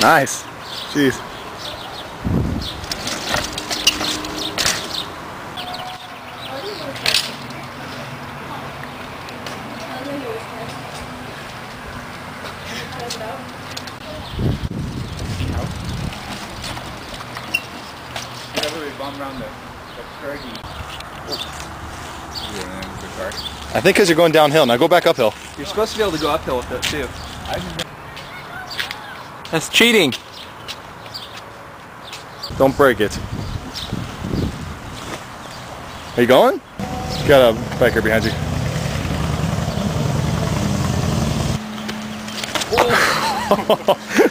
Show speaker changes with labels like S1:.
S1: Nice. Jeez. I think because you're going downhill. Now go back uphill.
S2: You're supposed to be able to go uphill with it too. That's cheating.
S1: Don't break it. Are you going? You got a biker behind you. Oh.